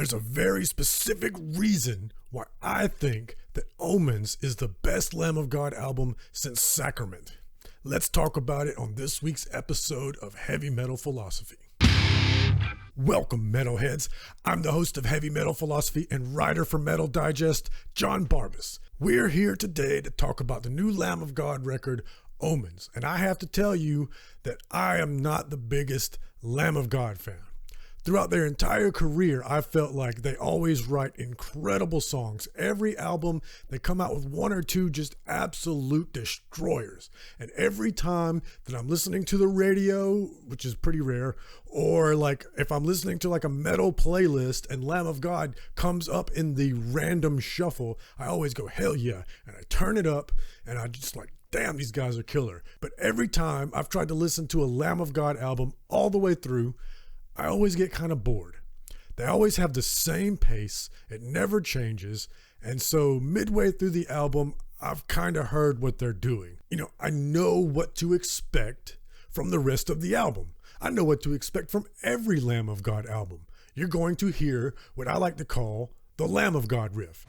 There's a very specific reason why I think that Omens is the best Lamb of God album since Sacrament. Let's talk about it on this week's episode of Heavy Metal Philosophy. Welcome, metalheads. I'm the host of Heavy Metal Philosophy and writer for Metal Digest, John Barbas. We're here today to talk about the new Lamb of God record, Omens. And I have to tell you that I am not the biggest Lamb of God fan. Throughout their entire career, I felt like they always write incredible songs. Every album, they come out with one or two just absolute destroyers. And every time that I'm listening to the radio, which is pretty rare, or like if I'm listening to like a metal playlist and Lamb of God comes up in the random shuffle, I always go, hell yeah. And I turn it up and I just like, damn, these guys are killer. But every time I've tried to listen to a Lamb of God album all the way through, I always get kind of bored. They always have the same pace. It never changes. And so midway through the album, I've kind of heard what they're doing. I know what to expect from the rest of the album. I know what to expect from every Lamb of God album. You're going to hear what I like to call the Lamb of God riff.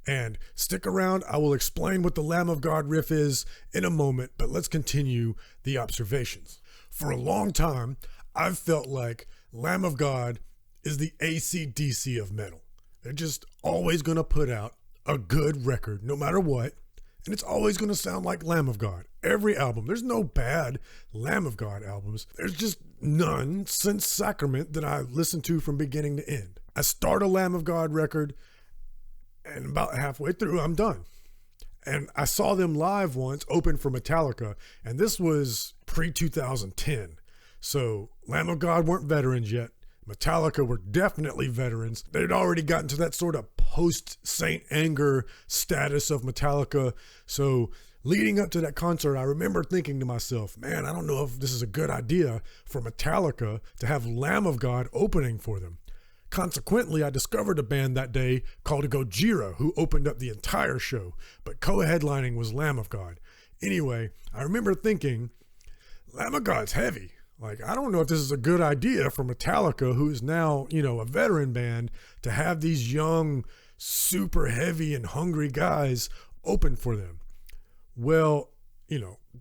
And stick around, I will explain what the Lamb of God riff is in a moment, but let's continue the observations. For a long time, I've felt like Lamb of God is the AC/DC of metal. They're just always going to put out a good record, no matter what, and it's always going to sound like Lamb of God. Every album. There's no bad Lamb of God albums. There's just none since Sacrament that I listened to from beginning to end. I start a Lamb of God record, and about halfway through, I'm done. And I saw them live once, open for Metallica, and this was pre-2010. So Lamb of God weren't veterans yet. Metallica were definitely veterans. They'd already gotten to that sort of post-Saint Anger status of Metallica. So leading up to that concert, I remember thinking to myself, man, I don't know if this is a good idea for Metallica to have Lamb of God opening for them. Consequently, I discovered a band that day called Gojira, who opened up the entire show, but co-headlining was Lamb of God. Anyway, I remember thinking, Lamb of God's heavy. Like, I don't know if this is a good idea for Metallica, who is now, a veteran band, to have these young, super heavy and hungry guys open for them. Well,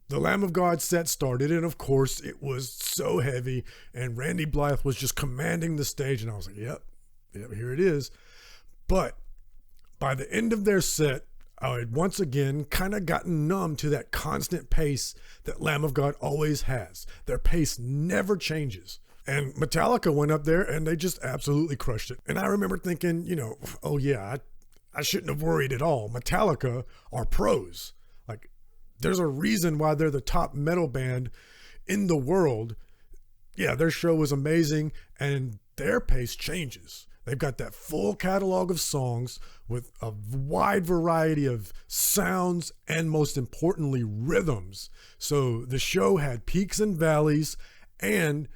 the Lamb of God set started, and of course it was so heavy, and Randy Blythe was just commanding the stage, and I was like, yep, here it is. But by the end of their set, I had once again kind of gotten numb to that constant pace that Lamb of God always has. Their pace never changes. And Metallica went up there and they just absolutely crushed it. And I remember thinking, oh yeah, I shouldn't have worried at all. Metallica are pros. Like, there's a reason why they're the top metal band in the world. Yeah, their show was amazing and their pace changes. They've got that full catalog of songs with a wide variety of sounds and, most importantly, rhythms. So the show had peaks and valleys, and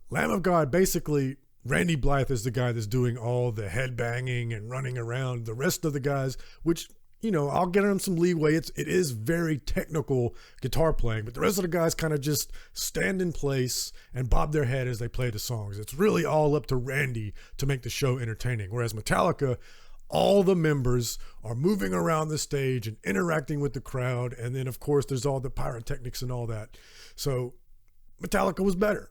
Lamb of God, basically, Randy Blythe is the guy that's doing all the headbanging and running around. The rest of the guys, which, I'll get them some leeway. It is very technical guitar playing, but the rest of the guys kind of just stand in place and bob their head as they play the songs. It's really all up to Randy to make the show entertaining. Whereas Metallica, all the members are moving around the stage and interacting with the crowd. And then, of course, there's all the pyrotechnics and all that. So Metallica was better.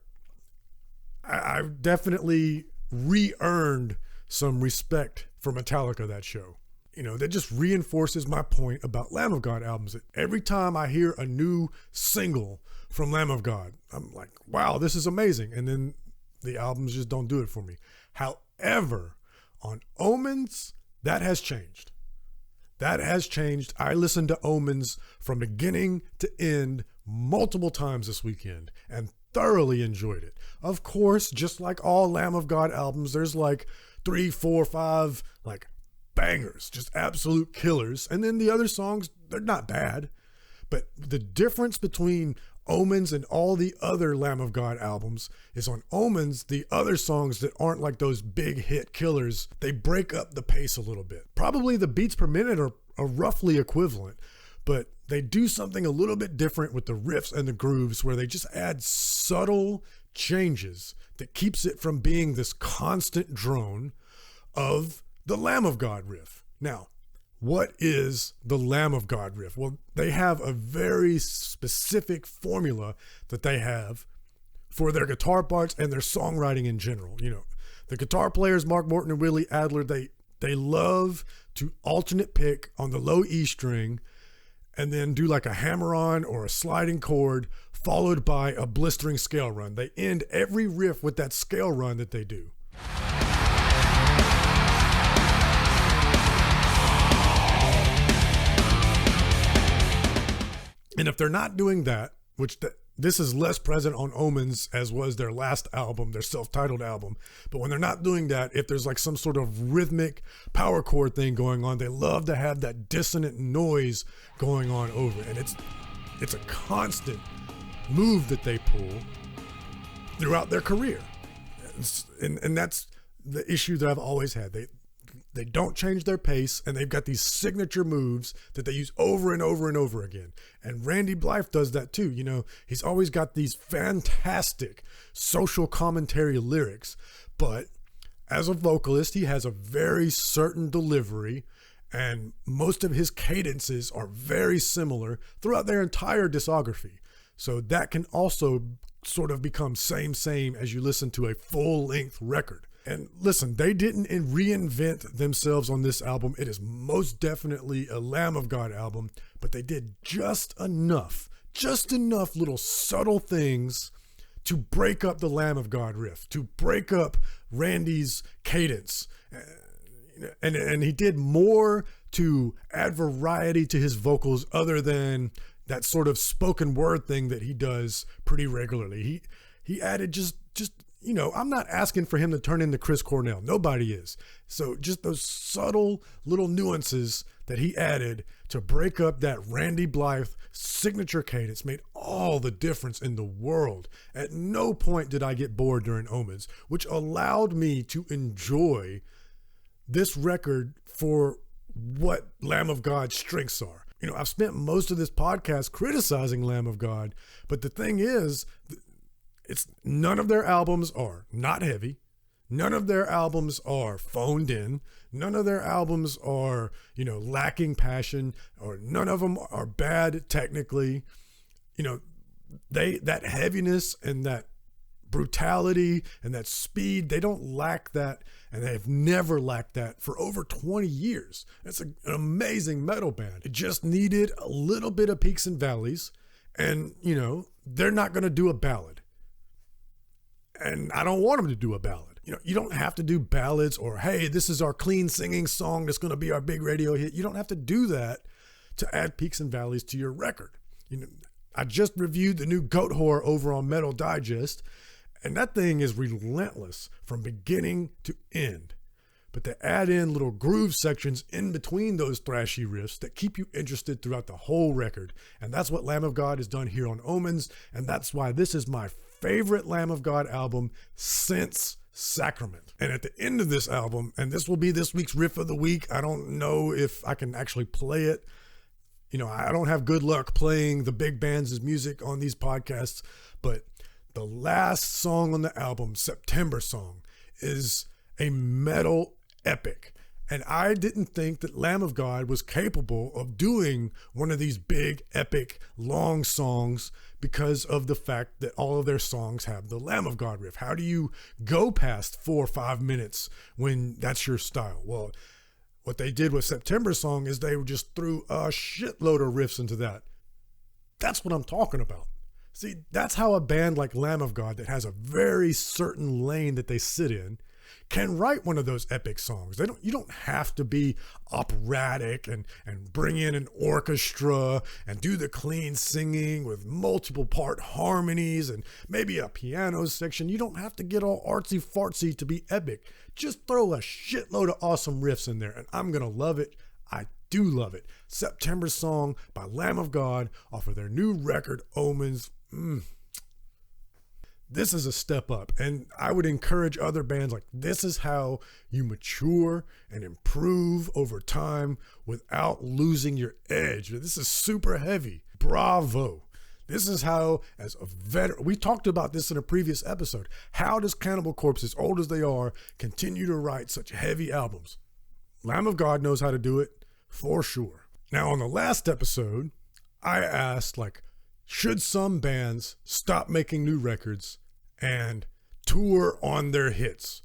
I've definitely re-earned some respect for Metallica that show. That just reinforces my point about Lamb of God albums. Every time I hear a new single from Lamb of God, I'm like, wow, this is amazing. And then the albums just don't do it for me. However, on Omens, that has changed. That has changed. I listened to Omens from beginning to end multiple times this weekend and thoroughly enjoyed it. Of course, just like all Lamb of God albums, there's like 3, 4, 5, bangers, just absolute killers. And then the other songs, they're not bad. But the difference between Omens and all the other Lamb of God albums is on Omens, the other songs that aren't like those big hit killers, they break up the pace a little bit. Probably the beats per minute are roughly equivalent, but they do something a little bit different with the riffs and the grooves where they just add subtle changes that keeps it from being this constant drone of the Lamb of God riff. Now, what is the Lamb of God riff? Well, they have a very specific formula that they have for their guitar parts and their songwriting in general. You know, the guitar players, Mark Morton and Willie Adler, they love to alternate pick on the low E string and then do like a hammer-on or a sliding chord followed by a blistering scale run. They end every riff with that scale run that they do. And if they're not doing that, which this is less present on Omens as was their last album, their self-titled album, but when they're not doing that, if there's like some sort of rhythmic power chord thing going on, they love to have that dissonant noise going on over it. And it's a constant move that they pull throughout their career. And that's the issue that I've always had. They don't change their pace, and they've got these signature moves that they use over and over and over again. And Randy Blythe does that too. You know, he's always got these fantastic social commentary lyrics, but as a vocalist, he has a very certain delivery, and most of his cadences are very similar throughout their entire discography. So that can also sort of become same as you listen to a full-length record. And listen, they didn't reinvent themselves on this album. It is most definitely a Lamb of God album, but they did just enough little subtle things to break up the Lamb of God riff, to break up Randy's cadence. And he did more to add variety to his vocals other than that sort of spoken word thing that he does pretty regularly. He added just you know, I'm not asking for him to turn into Chris Cornell. Nobody is. So just those subtle little nuances that he added to break up that Randy Blythe signature cadence made all the difference in the world. At no point did I get bored during Omens, which allowed me to enjoy this record for what Lamb of God's strengths are. You know, I've spent most of this podcast criticizing Lamb of God, but the thing is, none of their albums are not heavy. None of their albums are phoned in. None of their albums are, you know, lacking passion, or none of them are bad technically. You know, that heaviness and that brutality and that speed, they don't lack that, and they have never lacked that for over 20 years. It's an amazing metal band. It just needed a little bit of peaks and valleys, and, you know, they're not going to do a ballad. And I don't want them to do a ballad. You know, you don't have to do ballads or, hey, this is our clean singing song that's going to be our big radio hit. You don't have to do that to add peaks and valleys to your record. You know, I just reviewed the new Goat Whore over on Metal Digest, and that thing is relentless from beginning to end. But they add in little groove sections in between those thrashy riffs that keep you interested throughout the whole record. And that's what Lamb of God has done here on Omens, and that's why this is my favorite Lamb of God album since Sacrament. And at the end of this album, and this will be this week's riff of the week, I don't know if I can actually play it. You know, I don't have good luck playing the big bands' music on these podcasts, but the last song on the album, September Song, is a metal epic. And I didn't think that Lamb of God was capable of doing one of these big, epic, long songs because of the fact that all of their songs have the Lamb of God riff. How do you go past 4 or 5 minutes when that's your style? Well, what they did with September Song is they just threw a shitload of riffs into that. That's what I'm talking about. See, that's how a band like Lamb of God that has a very certain lane that they sit in can write one of those epic songs. You don't have to be operatic and bring in an orchestra and do the clean singing with multiple part harmonies and maybe a piano section. You don't have to get all artsy fartsy to be epic. Just throw a shitload of awesome riffs in there and I'm gonna love it. I do love it. September Song by Lamb of God off of their new record Omens. this is a step up. And I would encourage other bands, like, this is how you mature and improve over time without losing your edge. This is super heavy. Bravo. This is how, as a veteran, we talked about this in a previous episode. How does Cannibal Corpse, as old as they are, continue to write such heavy albums? Lamb of God knows how to do it for sure. Now, on the last episode, I asked, like, should some bands stop making new records and tour on their hits?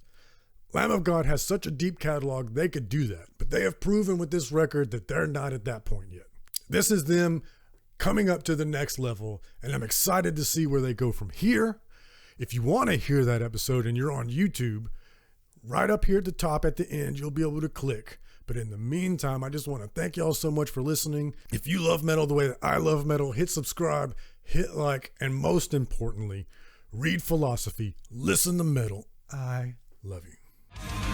Lamb of God has such a deep catalog, they could do that. But they have proven with this record that they're not at that point yet. This is them coming up to the next level, and I'm excited to see where they go from here. If you want to hear that episode and you're on YouTube, right up here at the top at the end, you'll be able to click. But in the meantime, I just want to thank y'all so much for listening. If you love metal the way that I love metal, hit subscribe, hit like, and most importantly, read philosophy, listen to metal. I love you.